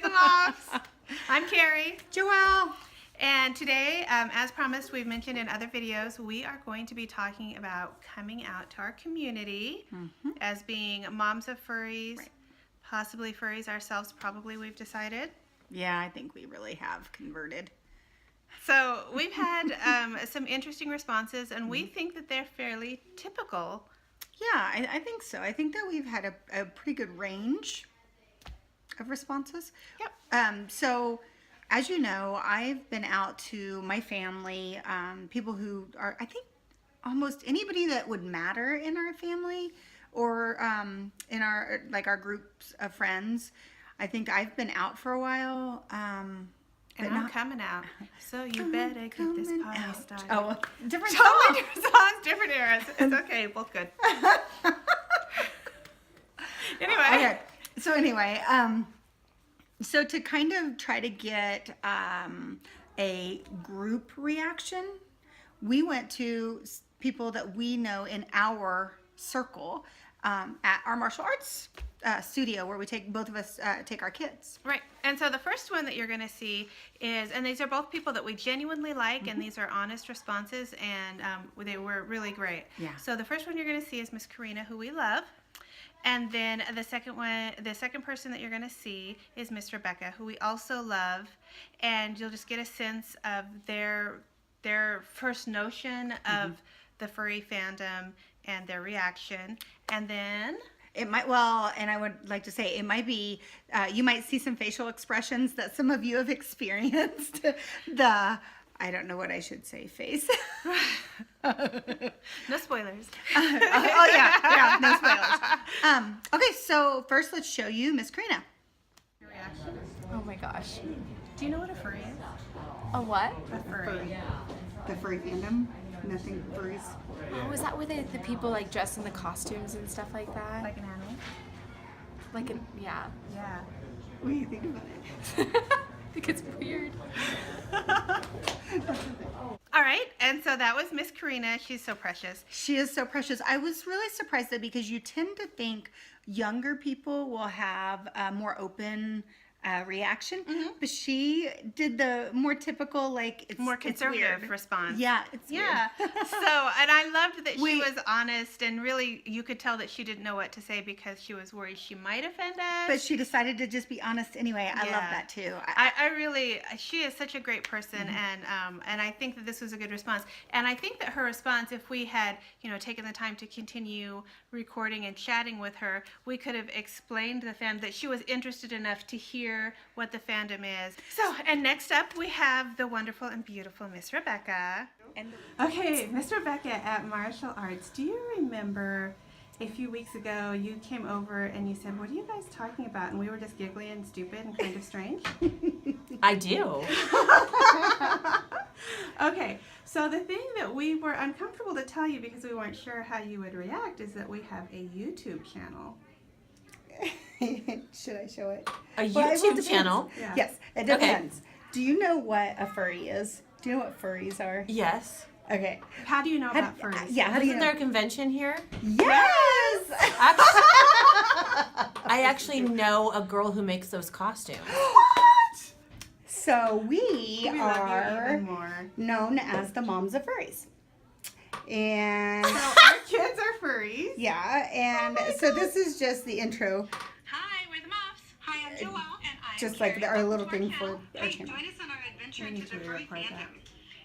the Moms. I'm Carrie. Joelle. And today, as promised, we've mentioned in other videos, we are going to be talking about coming out to our community as being moms of furries, possibly furries ourselves, probably we've decided. Yeah, I think we really have converted. So we've had some interesting responses, and we think that they're fairly typical. Yeah, I think so. I think that we've had a pretty good range of responses. Yep. So, as you know, I've been out to my family, people who are, I think, almost anybody that would matter in our family or in our groups of friends. I think I've been out for a while. And I'm coming out, so you better get this party started. Oh, different Totally different songs, different eras. It's okay, both good. Anyway. Okay. So anyway, so to kind of try to get a group reaction, we went to people that we know in our circle at our martial arts studio where we take both of us take our kids. Right. And so the first one that you're going to see is, and these are both people that we genuinely like, and these are honest responses, and they were really great. Yeah. So the first one you're going to see is Miss Karina, who we love. And then the second person that you're going to see is Miss Rebecca, who we also love. And you'll just get a sense of their first notion of the furry fandom and their reaction. And then it might, well, and I would like to say it might be, you might see some facial expressions that some of you have experienced. I don't know what I should say, face. No spoilers. Oh yeah, no spoilers. Okay, so first let's show you Miss Karina. Your reaction? Oh my gosh. Do you know what a furry is? A what? A furry. The furry fandom. Nothing furries. Oh, is that where the people like dress in the costumes and stuff like that? Like an animal? Like an, yeah. Yeah. What do you think about it? I think it's weird. All right, and so that was Miss Karina. She's so precious. She is so precious. I was really surprised though because you tend to think younger people will have a more open reaction, but she did the more typical, like it's More conservative it's weird. Response. Yeah, it's yeah. weird. So, and I loved that she was honest, and really you could tell that she didn't know what to say because she was worried she might offend us. But she decided to just be honest anyway. I love that too. I really, she is such a great person, and I think that this was a good response. And I think that her response, if we had, taken the time to continue recording and chatting with her, we could have explained the fandom, that she was interested enough to hear what the fandom is. So, and next up we have the wonderful and beautiful Miss Rebecca. Okay, Miss Rebecca at Martial Arts, do you remember a few weeks ago you came over and you said, what are you guys talking about? And we were just giggly and stupid and kind of strange. I do. Okay, so the thing that we were uncomfortable to tell you because we weren't sure how you would react is that we have a YouTube channel. Should I show it? A YouTube channel? Yeah. Yes, it depends. Do you know what a furry is? Do you know what furries are? Yes. Okay. How do you know about furries? Yeah, how do you Isn't know? there a convention here? Yes! I actually know a girl who makes those costumes. What? So we love you are even more. known as the Moms of Furries. And So our kids are furries. yeah, and so this is just the intro. Hi, we're the Muffs. Hi, I'm Joelle, and I'm Just like Carrie. our little Welcome to thing our for channel. our Hey, channel. join us on our adventure We need into to the furry re-record fandom. that.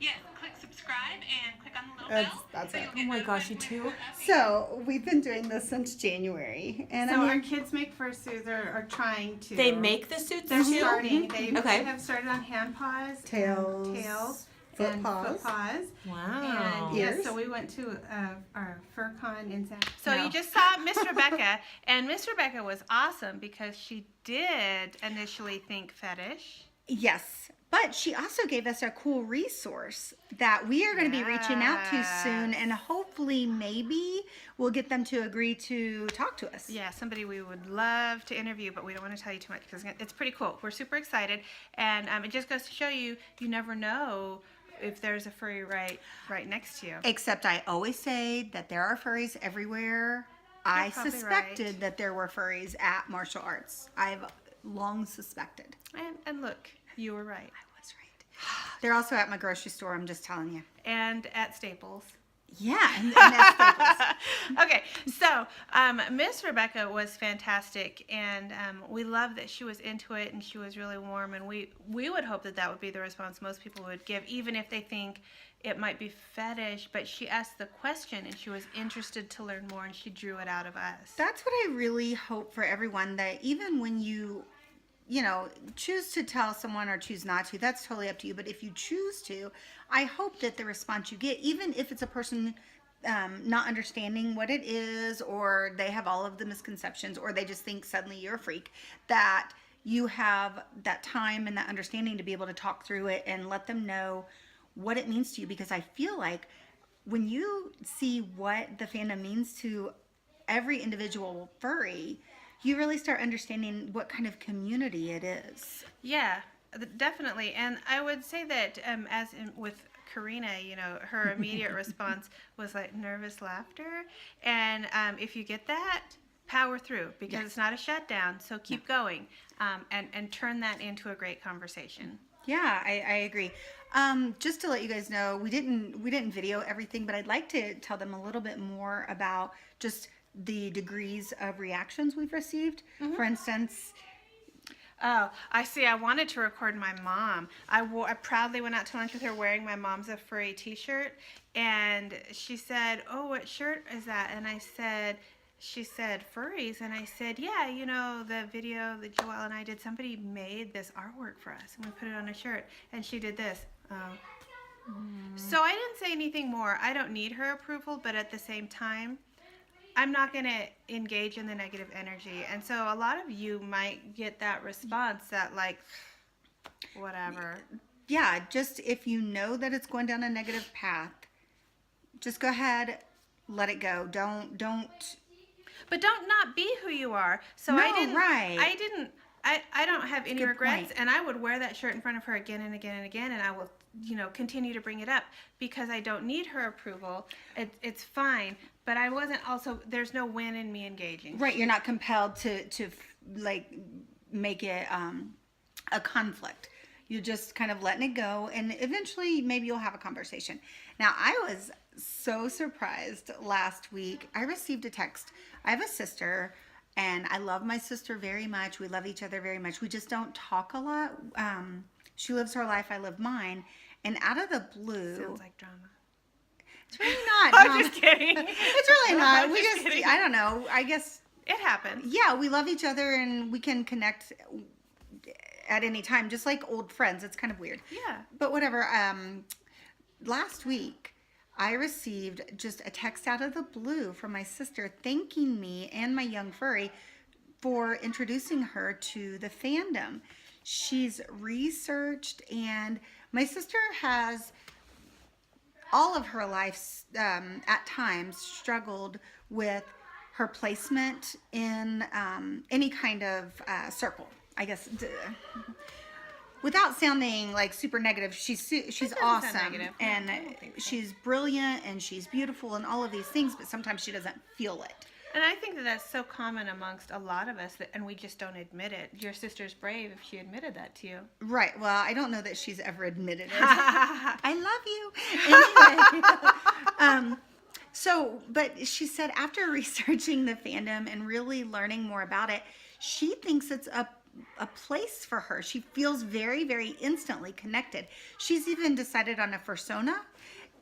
Yes, click subscribe and click on the little bell. That's so it. you'll Oh get my gosh, notified you when too? we update. So we've been doing this since January, and So I our mean, kids make fursuits, or are trying to. They make the suits They're too? starting. They Okay. have started on hand paws, Tails, tails, foot and paws. foot paws. Wow. And yes, Ears. so we went to our FurCon in San. So No. you just saw Miss Rebecca, and Miss Rebecca was awesome because she did initially think fetish. yes, but she also gave us a cool resource that we are going to be reaching out to soon, and hopefully maybe we'll get them to agree to talk to us. Yeah, somebody we would love to interview, but we don't want to tell you too much because it's pretty cool. We're super excited, and it just goes to show you, you never know if there's a furry right next to you. Except I always say that there are furries everywhere. I probably suspected right. that there were furries at martial arts. I've long suspected. And look, you were right. I was right. They're also at my grocery store, I'm just telling you. And at Staples. Yeah, and that's Staples. Okay, so Miss Rebecca was fantastic, and we love that she was into it and she was really warm, and we would hope that that would be the response most people would give, even if they think it might be fetish, but she asked the question and she was interested to learn more and she drew it out of us. That's what I really hope for everyone, that even when you choose to tell someone or choose not to, that's totally up to you. But if you choose to, I hope that the response you get, even if it's a person not understanding what it is, or they have all of the misconceptions, or they just think suddenly you're a freak, that you have that time and that understanding to be able to talk through it and let them know what it means to you. Because I feel like when you see what the fandom means to every individual furry, you really start understanding what kind of community it is. Yeah, definitely. And I would say that with Karina, her immediate response was like nervous laughter. And if you get that, power through, because it's not a shutdown. So keep going and turn that into a great conversation. Yeah, I agree. Just to let you guys know, we didn't video everything, but I'd like to tell them a little bit more about just the degrees of reactions we've received. For instance, Oh, I see. I wanted to record my mom. I proudly went out to lunch with her wearing my Mom's a Furry t-shirt, and she said, "Oh, what shirt is that?" And she said, "Furries." And I said, "Yeah, the video that Joelle and I did, somebody made this artwork for us, and we put it on a shirt." And she did this. So I didn't say anything more. I don't need her approval, but at the same time, I'm not going to engage in the negative energy. And so a lot of you might get that response that, like, whatever. Yeah, just if you know that it's going down a negative path, just go ahead, let it go. Don't. But don't not be who you are. So No, I didn't. right. I don't have any Good regrets, point. and I would wear that shirt in front of her again and again and again, and I will, continue to bring it up because I don't need her approval. It's fine, but I wasn't also. There's no win in me engaging. Right, you're not compelled to like make it a conflict. You're just kind of letting it go, and eventually maybe you'll have a conversation. Now, I was so surprised last week. I received a text. I have a sister, and I love my sister very much. We love each other very much. We just don't talk a lot. She lives her life, I live mine. And out of the blue, Sounds like drama. it's really not. I'm drama. just kidding. It's really not. I'm We just just, kidding. I don't know. I guess, It happens. yeah, we love each other and we can connect at any time, just like old friends. It's kind of weird. Yeah. But whatever. Last week, I received just a text out of the blue from my sister thanking me and my young furry for introducing her to the fandom. She's researched, and my sister has all of her life at times struggled with her placement in any kind of circle, I guess. Without sounding like super negative, she's doesn't sound awesome, negative. and I don't think so. she's brilliant, and she's beautiful, and all of these things. But sometimes she doesn't feel it. And I think that that's so common amongst a lot of us, and we just don't admit it. Your sister's brave if she admitted that to you. Right. Well, I don't know that she's ever admitted it. I love you. Anyway, but she said after researching the fandom and really learning more about it, she thinks it's a place for her. She feels very, very instantly connected. She's even decided on a fursona,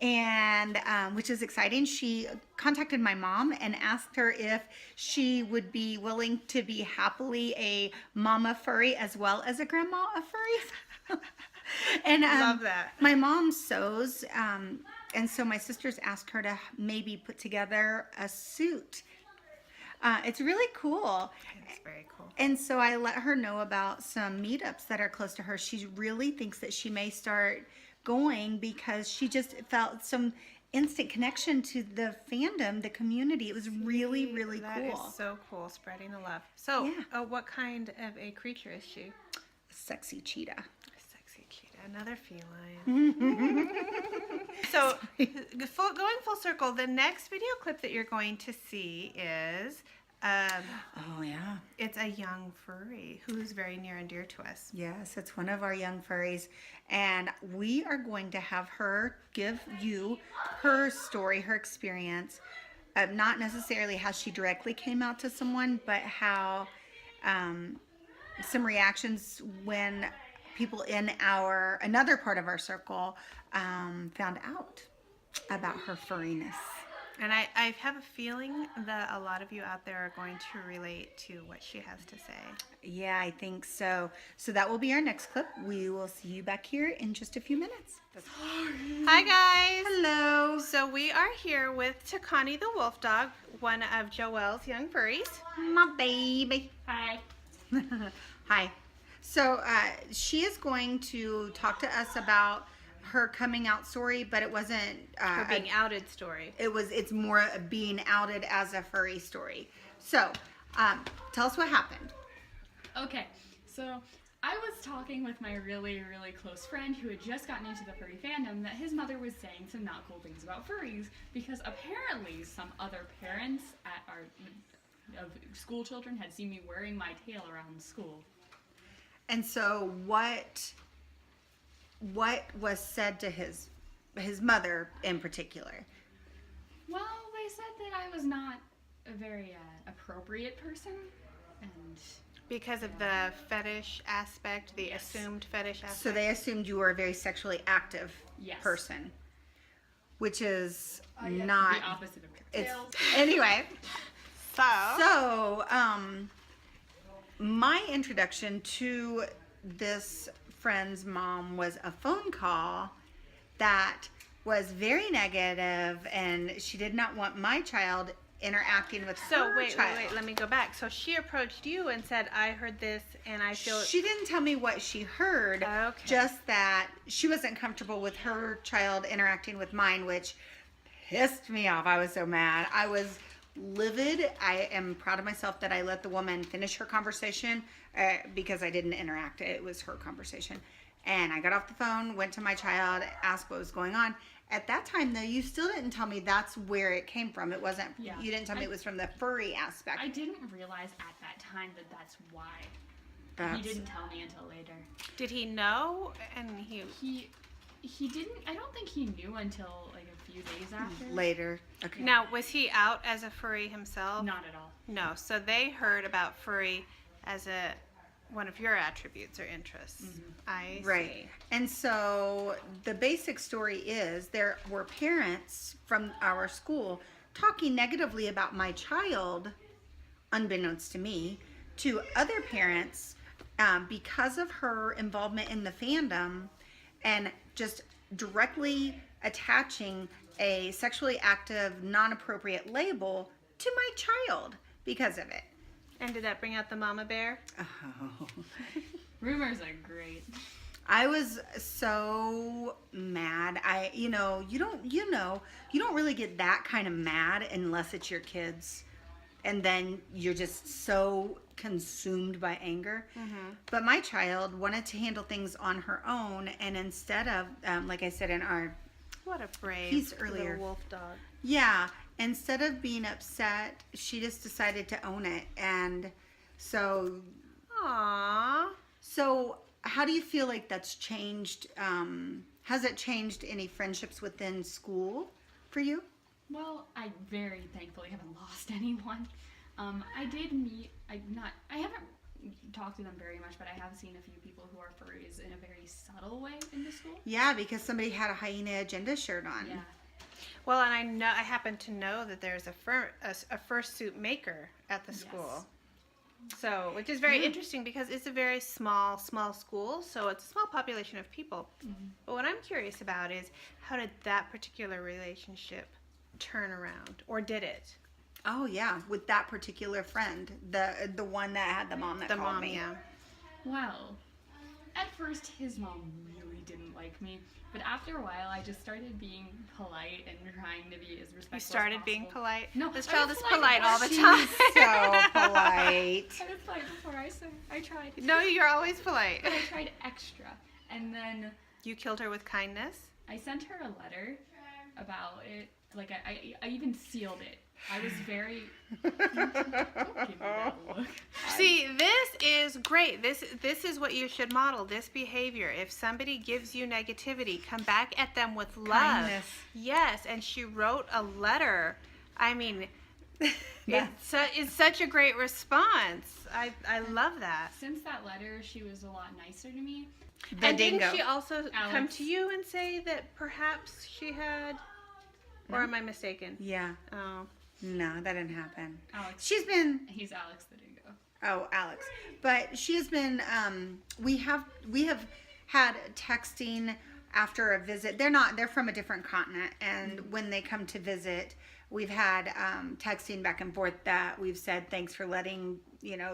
and which is exciting. She contacted my mom and asked her if she would be willing to be happily a mama furry as well as a grandma of furries. And Love that. my mom sews, and so my sisters asked her to maybe put together a suit. It's really cool. It's very cool. And so I let her know about some meetups that are close to her. She really thinks that she may start going because she just felt some instant connection to the fandom, the community. It was really, really That cool. is so cool, spreading the love. So, Yeah. what kind of a creature is she? Sexy cheetah. A sexy cheetah, another feline. So, going full circle, the next video clip that you're going to see is Oh, yeah. It's a young furry who's very near and dear to us. Yes, it's one of our young furries. And we are going to have her give you her story, her experience. Not necessarily how she directly came out to someone, but how some reactions when people in another part of our circle found out about her furriness. And I have a feeling that a lot of you out there are going to relate to what she has to say. Yeah, I think so. So that will be our next clip. We will see you back here in just a few minutes. Hi, guys. Hello. So we are here with Takani the wolf dog, one of Joelle's young furries. My baby. Hi. Hi. So she is going to talk to us about her coming out story, but it wasn't Her being outed story. it's more a being outed as a furry story. So tell us what happened. Okay, so I was talking with my really, really close friend who had just gotten into the furry fandom that his mother was saying some not cool things about furries because apparently some other parents at of school children had seen me wearing my tail around school. And so what was said to his mother in particular? Well, they said that I was not a very appropriate person, and Because of the fetish aspect, the Yes. assumed fetish aspect. So they assumed you were a very sexually active Yes. person, which is the not. opposite of It's tails. anyway. So, So, my introduction to this friend's mom was a phone call that was very negative, and she did not want my child interacting with her wait, child. let me go back. So she approached you and said, I heard this and I feel... She didn't tell me what she heard, Okay. just that she wasn't comfortable with her child interacting with mine, which pissed me off. I was so mad. I was livid. I am proud of myself that I let the woman finish her conversation because I didn't interact. It was her conversation. And I got off the phone, went to my child, asked what was going on. At that time, though, you still didn't tell me that's where it came from. It wasn't, Yeah. you didn't tell me it was from the furry aspect. I didn't realize at that time that that's why. That's- He didn't tell me until later. Did he know? And he... He didn't. I don't think he knew until like a few days after. Later. Okay. Now, was he out as a furry himself? Not at all. No. So they heard about furry as one of your attributes or interests. I see. Right. And so the basic story is there were parents from our school talking negatively about my child, unbeknownst to me, to other parents because of her involvement in the fandom and just directly attaching a sexually active, non-appropriate label to my child because of it. And did that bring out the mama bear? Oh. Rumors are great. I was so mad. You don't really get that kind of mad unless it's your kids. And then you're just so consumed by anger. But my child wanted to handle things on her own. And instead of, like I said in our, What a brave He's earlier. little wolf dog. yeah, instead of being upset, she just decided to own it. And so Aww. how do you feel like that's changed? Has it changed any friendships within school for you? Well, I very thankfully haven't lost anyone. I did meet. I haven't talked to them very much, but I have seen a few people who are furries in a very subtle way in the school. Yeah, because somebody had a hyena agenda shirt on. Yeah. Well, and I happen to know that there's a fursuit maker at the school. So, which is very interesting because it's a very small school, so it's a small population of people. But what I'm curious about is how did that particular relationship turn around, or did it? Oh yeah, with that particular friend, the one that had the mom that The called mom, me. yeah. Well, at first his mom really didn't like me, but after a while I just started being polite and trying to be as respectful You started as being possible. polite? No, This I child was is polite polite all the before. time. So polite. I was polite before I tried. No, you're always polite. But I tried extra. And then You killed her with kindness? I sent her a letter about it. Like, I even sealed it I was very. Don't give me that look. See, this is great. This is what you should model, this behavior. If somebody gives you negativity, come back at them with love. Kindness. Yes, and she wrote a letter. I mean, Yeah. it's such a great response. I love that. Since that letter, she was a lot nicer to me. The And dingo. didn't she also come Alex. to you and say that perhaps she had, or am I mistaken? Yeah. Oh. No, that didn't happen. Alex. She's been He's Alex the dingo. Oh, Alex. But she has been we have had texting after a visit. They're from a different continent, and when they come to visit, we've had texting back and forth that we've said thanks for letting,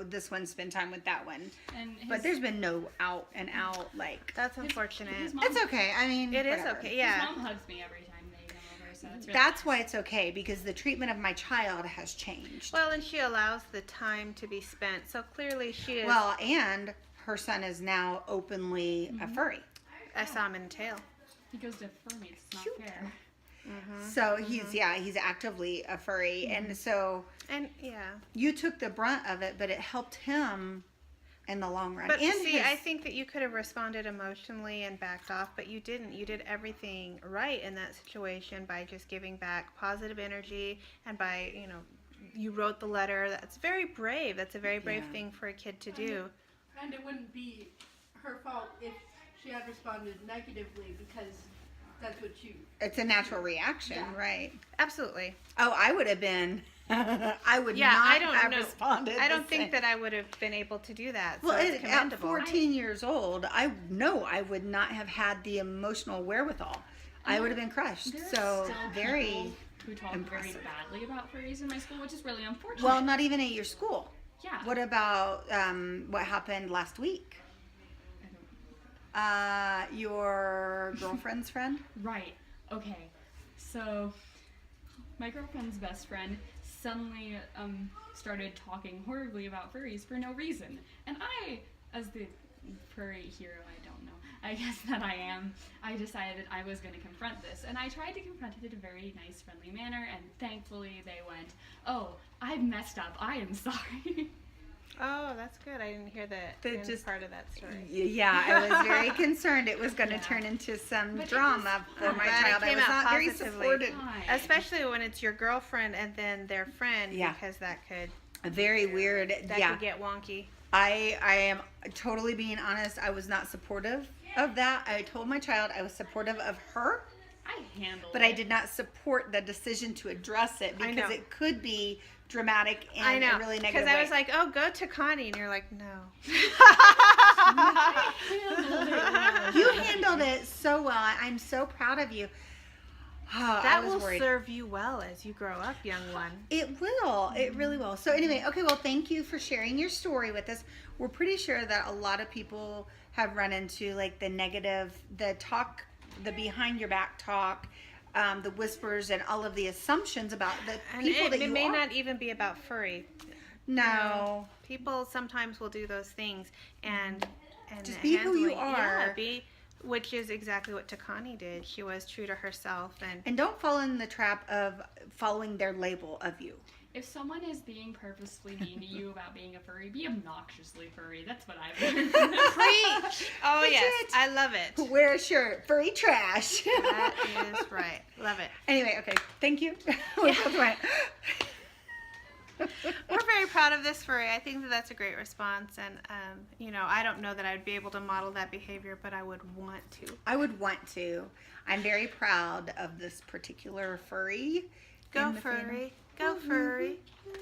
this one spend time with that one. And But there's been no out and out like That's unfortunate. his mom, it's okay. I mean, It is whatever. okay, His yeah. mom hugs me every time they come over, so it's really That's nice. why it's okay, because the treatment of my child has changed. Well, and she allows the time to be spent, so clearly she is. Well, and her son is now openly a furry. I saw him in the tail. He goes to Furry. It's not Cute. fair. So he's actively a furry, and so And yeah. you took the brunt of it, but it helped him in the long run. But and see, his- I think that you could have responded emotionally and backed off, but you didn't. You did everything right in that situation by just giving back positive energy and by, you wrote the letter. That's very brave. That's a very brave Yeah. thing for a kid to do. And it wouldn't be her fault if she had responded negatively, because that's what you. it's a natural reaction, Yeah. right? Absolutely. Oh, I would have been. I would Yeah, not I don't have know. responded. I the don't think same. that I would have been able to do that. Well, so it's at commendable. 14 years old, I know I would not have had the emotional wherewithal. I would have been crushed. There are So still very people who talk impressive. very badly about furries in my school, which is really unfortunate. well. Not even at your school. yeah. What about what happened last week? I don't Your girlfriend's friend? Right. Okay. So, my girlfriend's best friend suddenly started talking horribly about furries for no reason. And I, as the furry hero, I guess that I am, I decided I was going to confront this. And I tried to confront it in a very nice, friendly manner. And thankfully, they went, "Oh, I've messed up. I am sorry." Oh, that's good. I didn't hear They that just- part of that story. Yeah, I was very concerned it was going to Yeah. turn into some But it drama was- for I'm my glad it child. I came was out not very positively. supported. Fine. Especially when it's your girlfriend and then their friend, Yeah. because that could Very weird. Yeah. could get wonky. I am totally being honest. I was not supportive of that. I told my child I was supportive of her, I handled but it. I did not support the decision to address it I because know. it could be dramatic and I know, a really because negative I way. was like, "Oh, go to Connie," and you're like, "No." handled it well. You handled it so well. I'm so proud of you. Oh, That I was will worried. serve you well as you grow up, young one. It will. It really will. So anyway, okay, well, thank you for sharing your story with us. We're pretty sure that a lot of people have run into like the negative, the talk, the behind your back talk, the whispers, and all of the assumptions about the And people it, that it you may are. not even be about furry. No. People sometimes will do those things and Just be who you handling- yeah, are. which is exactly what Takani did. She was true to herself and And don't fall in the trap of following their label of you. If someone is being purposefully mean to you about being a furry, be obnoxiously furry. That's what I've learned. preach. Oh Preach yes, it. I love it. Wear a shirt, furry trash. That is right. Love it. Anyway, okay, thank you. We both went. We're very proud of this furry. I think that that's a great response, and I don't know that I'd be able to model that behavior, but I would want to. I would want to. I'm very proud of this particular furry. Go in the family. furry. Go furry.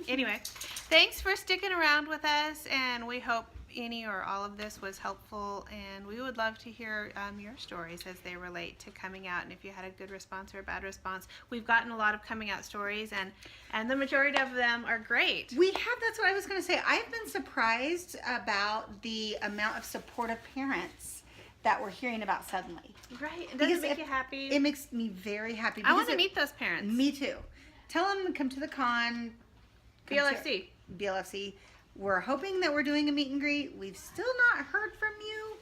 Anyway, thanks for sticking around with us, and we hope any or all of this was helpful, and we would love to hear your stories as they relate to coming out, and if you had a good response or a bad response. We've gotten a lot of coming out stories, and the majority of them are great. We have, that's what I was going to say. I've been surprised about the amount of supportive parents that we're hearing about suddenly. Right? Does Because it make if- you happy? It makes me very happy. I want because to it- meet those parents. Me too. Tell them to come to the con. come to BLFC. BLFC. We're hoping that we're doing a meet and greet. We've still not heard from you.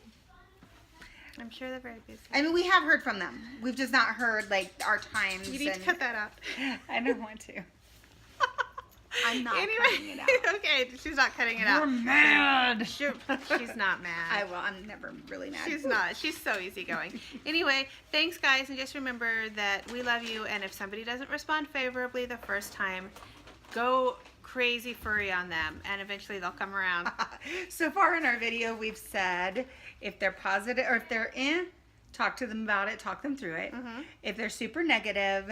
I'm sure they're very busy. I mean, we have heard from them. We've just not heard like our times. You need to and cut that out. I don't want to. I'm not Anyway, cutting it out. okay, she's not cutting it out. You're mad. She's not mad. I'm never really mad. She's not. She's so easygoing. Anyway, thanks, guys, and just remember that we love you, and if somebody doesn't respond favorably the first time, go crazy furry on them, and eventually they'll come around. So far in our video, we've said if they're positive or if they're talk to them about it, talk them through it. Mm-hmm. If they're super negative,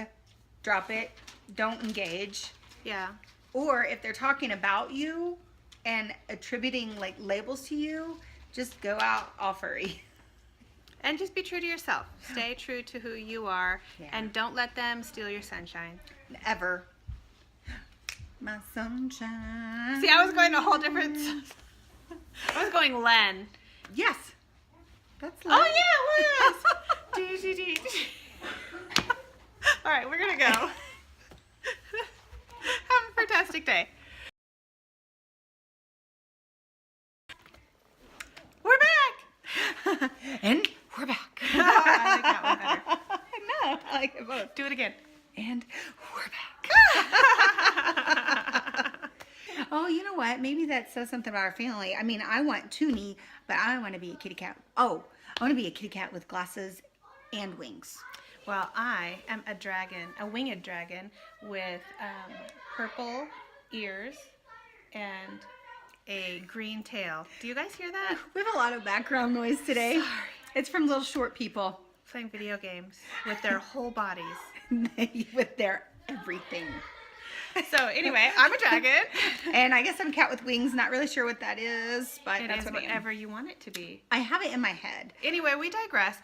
drop it, don't engage. Yeah. Or if they're talking about you and attributing like labels to you, just go out all furry. And just be true to yourself. Stay true to who you are, Yeah. and don't let them steal your sunshine. Ever. My sunshine. See, I was going a whole different. I was going Len. Yes. That's Oh yeah, it was. Dee. All right, we're gonna go. Have a fantastic day. We're back. And we're back. I like that one better. I know. I like it both. Do it again. And we're back. Oh, you know what? Maybe that says something about our family. I mean, I want Toonie, but I want to be a kitty cat. Oh, I want to be a kitty cat with glasses and wings. Well, I am a dragon, a winged dragon with purple ears and a green tail. Do you guys hear that? We have a lot of background noise today. Sorry. It's from little short people Playing video games with their whole bodies. with their everything. So anyway, I'm a dragon. And I guess I'm a cat with wings. Not really sure what that is, but It that's is what I am. whatever you want it to be. I have it in my head. Anyway, we digress.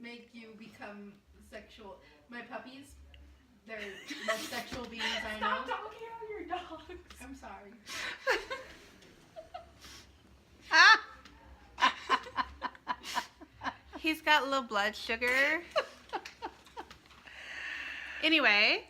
Make you become sexual. My puppies, they're the most sexual beings I know. Stop talking about your dogs. I'm sorry. He's got low blood sugar. Anyway,